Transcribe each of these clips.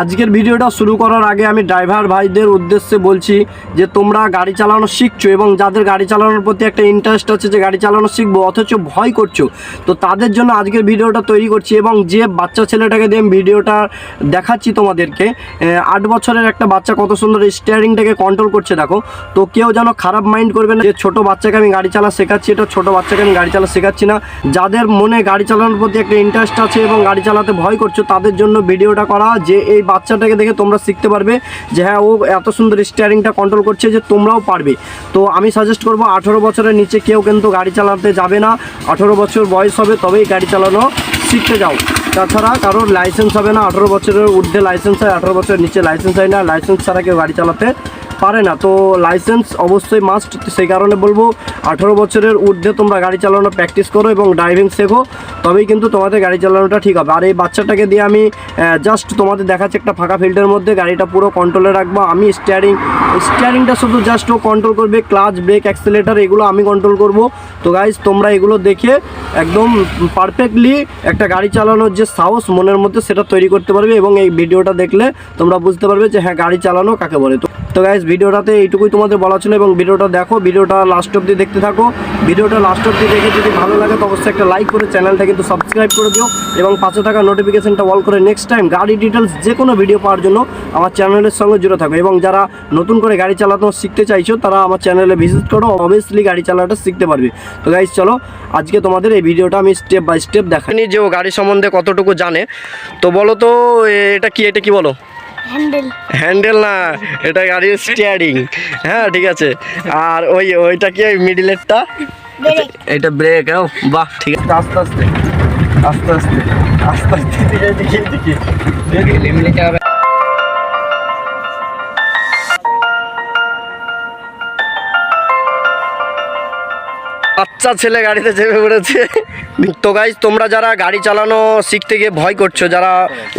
আজকের ভিডিওটা শুরু করার আগে আমি ড্রাইভার ভাইদের উদ্দেশ্যে বলছি যে তোমরা গাড়ি চালানো শিখছো এবং যাদের গাড়ি চালানোর প্রতি একটা ইন্টারেস্ট আছে যে গাড়ি চালানো শিখবো অথচ ভয় করছো, তো তাদের জন্য আজকের ভিডিওটা তৈরি করছি। এবং যে বাচ্চা ছেলেটাকে দিয়ে আমি ভিডিওটা দেখাচ্ছি তোমাদেরকে, 8 বছরের একটা বাচ্চা কত সুন্দর স্টিয়ারিংটাকে কন্ট্রোল করছে দেখো। তো কেউ যেন খারাপ মাইন্ড করবে না যে ছোটো বাচ্চাকে আমি গাড়ি চালা শেখাচ্ছি, এটা ছোটো বাচ্চাকে আমি গাড়ি চালা শেখাচ্ছি না। যাদের মনে গাড়ি চালানোর প্রতি একটা ইন্টারেস্ট আছে এবং গাড়ি চালাতে ভয় করছো তাদের জন্য ভিডিওটা করা, যে এই বাচ্চাটাকে দেখে তোমরা শিখতে পারবে যে হ্যাঁ ও এত সুন্দর স্টিয়ারিংটা কন্ট্রোল করছে যে তোমরাও পারবে। তো আমি সাজেস্ট করবো 18 বছরের নিচে কেউ কিন্তু গাড়ি চালাতে যাবে না। 18 বছর বয়স হবে তবেই গাড়ি চালানো শিখতে যাও, তাছাড়া কারোর লাইসেন্স হবে না। 18 বছরের ঊর্ধ্বে লাইসেন্স হয়, 18 বছরের নিচে লাইসেন্স হয় না। লাইসেন্স ছাড়া কেউ গাড়ি চালাতে পারে না, তো লাইসেন্স অবশ্যই মাস্ট। সেই কারণে বলবো 18 বছরের ঊর্ধ্বে তোমরা গাড়ি চালানো প্র্যাকটিস করো এবং ড্রাইভিং শেখো, তবেই কিন্তু তোমাদের গাড়ি চালানোটা ঠিক হবে। আর এই বাচ্চাটাকে দিয়ে আমি জাস্ট তোমাদের দেখাচ্ছি একটা ফাঁকা ফিল্ডের মধ্যে গাড়িটা পুরো কন্ট্রোলে রাখবো আমি। স্টিয়ারিংটা শুধু জাস্ট ও কন্ট্রোল করবে, ক্লাচ ব্রেক অ্যাক্সেলেটার এগুলো আমি কন্ট্রোল করব। তো গাইজ তোমরা এগুলো দেখে একদম পারফেক্টলি একটা গাড়ি চালানোর যে সাহস মনের মধ্যে সেটা তৈরি করতে পারবে এবং এই ভিডিওটা দেখলে তোমরা বুঝতে পারবে যে হ্যাঁ গাড়ি চালানো কাকে বলে। তো গাইজ ভিডিওটাতে এইটুকুই তোমাদের বলা ছিল এবং ভিডিওটা দেখো, ভিডিওটা লাস্ট অবধি দেখতে থাকো। ভিডিওটা লাস্ট অবধি দেখে যদি ভালো লাগে তো অবশ্যই একটা লাইক করে চ্যানেলটা কিন্তু সাবস্ক্রাইব করে দিও এবং পাশে থাকা নোটিফিকেশনটা অল করে নেক্সট টাইম গাড়ি ডিটেলস যে কোনো ভিডিও পাওয়ার জন্য আমার চ্যানেলের সঙ্গে জুড়ে থাকবে। এবং যারা নতুন করে গাড়ি চালাতে শিখতে চাইছো তারা আমার চ্যানেলে ভিজিট করো, অবভিয়াসলি গাড়ি চালানোটা শিখতে পারবে। তো গাইজ চলো আজকে তোমাদের এই ভিডিওটা আমি স্টেপ বাই স্টেপ দেখাইনি যে ও গাড়ি সম্বন্ধে কতটুকু জানে। তো বলো তো এটা কি বলো? হ্যান্ডেল না, এটা গাড়ির স্টিয়ারিং। হ্যাঁ ঠিক আছে। আর ওইটা কি মিডিলেরটা? এটা ব্রেক। বাহ ঠিক আছে। আস্তে আস্তে আস্তে আস্তে আস্তে আস্তে বাচ্চা ছেলে গাড়িতে চেপে পড়েছে। তো গাইজ তোমরা যারা গাড়ি চালানো শিখতে গিয়ে ভয় করছো, যারা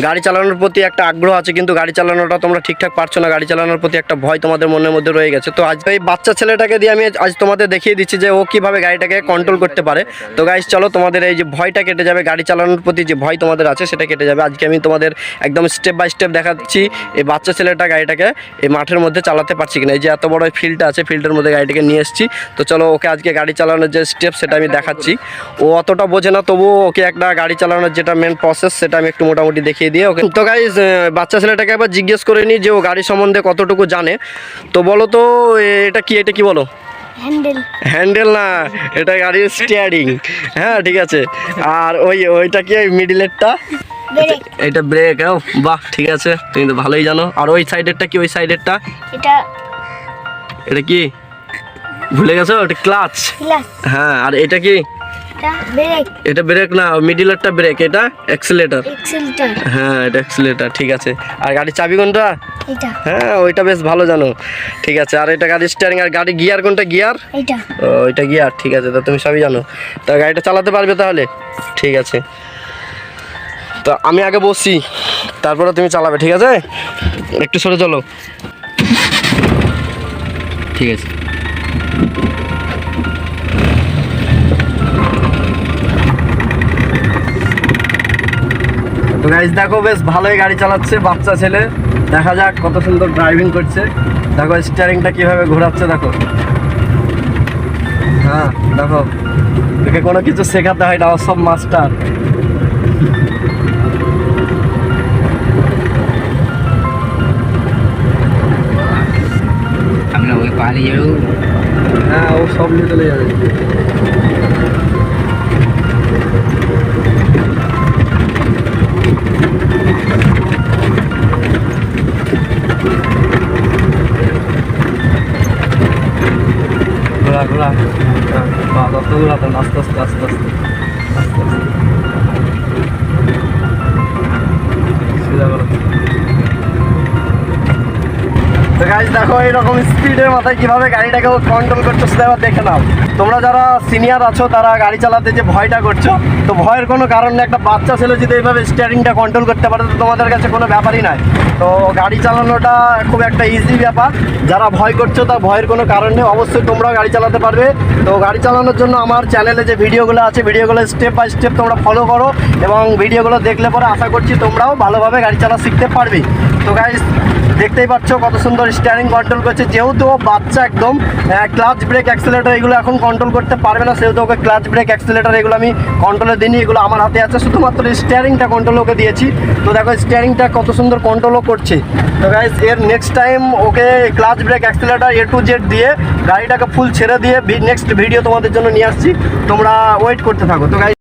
গাড়ি চালানোর প্রতি একটা আগ্রহ আছে কিন্তু গাড়ি চালানোটা তোমরা ঠিকঠাক পারছো না, গাড়ি চালানোর প্রতি একটা ভয় তোমাদের মনের মধ্যে রয়ে গেছে, তো আজ এই বাচ্চা ছেলেটাকে দিয়ে আমি আজ তোমাদের দেখিয়ে দিচ্ছি যে ও কীভাবে গাড়িটাকে কন্ট্রোল করতে পারে। তো গাইজ চলো তোমাদের এই যে ভয়টা কেটে যাবে, গাড়ি চালানোর প্রতি যে ভয় তোমাদের আছে সেটা কেটে যাবে। আজকে আমি তোমাদের একদম স্টেপ বাই স্টেপ দেখাচ্ছি এই বাচ্চা ছেলেটা গাড়িটাকে এই মাঠের মধ্যে চালাতে পারছি কিনা। এই যে এত বড় ফিল্ডটা আছে, ফিল্ডের মধ্যে গাড়িটাকে নিয়ে এসেছি। তো চলো ওকে আজকে গাড়ি চালানোর যে স্টেপ সেটা আমি দেখাচ্ছি। ও অতটা বোঝে না, তবুও ওকে একটা গাড়ি চালানোর যেটা মেন প্রসেস সেটা আমি একটু মোটামুটি দেখিয়ে দিয়ে ওকে। তো গাইজ বাচ্চা ছেলেটাকে একবার জিজ্ঞেস করে নিই যে ও গাড়ি সম্বন্ধে কতটুকু জানে। তো বলো তো এটা কি বলো? হ্যান্ডেল না, এটা গাড়ির স্টিয়ারিং। হ্যাঁ ঠিক আছে। আর ওইটা কি মিডিলেরটা? এটা ব্রেক। বাহ ঠিক আছে, তুমি তো ভালোই জানো। আর ওই সাইডেরটা কি? ওই সাইডেরটা এটা কি ভুলে গেছো? ওটা ক্লাচ। হ্যাঁ। আর এটা কি? এটা ব্রেক না, মিডিলেরটা ব্রেক, এটা অ্যাক্সিলারেটর। হ্যাঁ এটা অ্যাক্সিলারেটর। ঠিক আছে। আর গাড়ির চাবি কোনটা? হ্যাঁ ওইটা বেশ ভালো জানো। ঠিক আছে। আর এটা গাড়ির স্টিয়ারিং। আর গাড়ি গিয়ার কোনটা? গিয়ার ওইটা গিয়ার। ঠিক আছে, তো তুমি সবই জানো, তা গাড়িটা চালাতে পারবে তাহলে? ঠিক আছে। তো আমি আগে বসি, তারপরে তুমি চালাবে, ঠিক আছে? একটু সরে চলো। ঠিক আছে। তো গাইজ দেখো বেশ ভালোই গাড়ি চালাচ্ছে বাচ্চা ছেলে, দেখা যাক কত সুন্দর ড্রাইভিং করছে। দেখো স্টিয়ারিংটা কিভাবে ঘোরাচ্ছে দেখো। হ্যাঁ দেখো, তোকে কোনো কিছু শেখাতে হয় না, সব মাস্টার। আমরা ওই পালিয়েও হ্যাঁ ও সব নিয়ে চলে যাবে। ঘোরা তত ঘোরাতেন আস্তে আস্তে আস্তে আস্তে আস্তে আস্তে সোজা করো। তো গাইস দেখো এরকম স্পিডের মাথায় কিভাবে গাড়িটাকে কন্ট্রোল করছো সেটা এবার দেখে নাও। তোমরা যারা সিনিয়র আছো তারা গাড়ি চালাতে যে ভয়টা করছো, তো ভয়ের কোনো কারণ নেই। একটা বাচ্চা ছেলে যদি এইভাবে স্টিয়ারিংটা কন্ট্রোল করতে পারে তো তোমাদের কাছে কোনো ব্যাপারই নয়। তো গাড়ি চালানোটা খুব একটা ইজি ব্যাপার। যারা ভয় করছো তার ভয়ের কোনো কারণ নেই, অবশ্যই তোমরাও গাড়ি চালাতে পারবে। তো গাড়ি চালানোর জন্য আমার চ্যানেলে যে ভিডিওগুলো আছে ভিডিওগুলো স্টেপ বাই স্টেপ তোমরা ফলো করো, এবং ভিডিওগুলো দেখলে পরে আশা করছি তোমরাও ভালোভাবে গাড়ি চালা শিখতে পারবে। তো গাইস দেখতেই পাচ্ছ কত সুন্দর স্টিয়ারিং কন্ট্রোল করছে। যেহেতু ও বাচ্চা একদম, ক্লাচ ব্রেক অ্যাক্সিলারেটর এগুলো এখন কন্ট্রোল করতে পারবে না, সেহেতু ওকে ক্লাচ ব্রেক অ্যাক্সিলারেটর এগুলো আমি কন্ট্রোলে দিইনি, এগুলো আমার হাতে আছে। শুধুমাত্র স্টিয়ারিংটা কন্ট্রোল ওকে দিয়েছি। তো দেখো স্টিয়ারিংটা কত সুন্দর কন্ট্রোলও করছে। তো গাইস এর next time okay clutch brake accelerator A to Z দিয়ে গাড়িটাকে ফুল ছেড়ে দিয়ে নেক্সট ভিডিও তোমাদের জন্য নিয়ে আসছি, তোমরা ওয়েট করতে থাকো। তো গাইস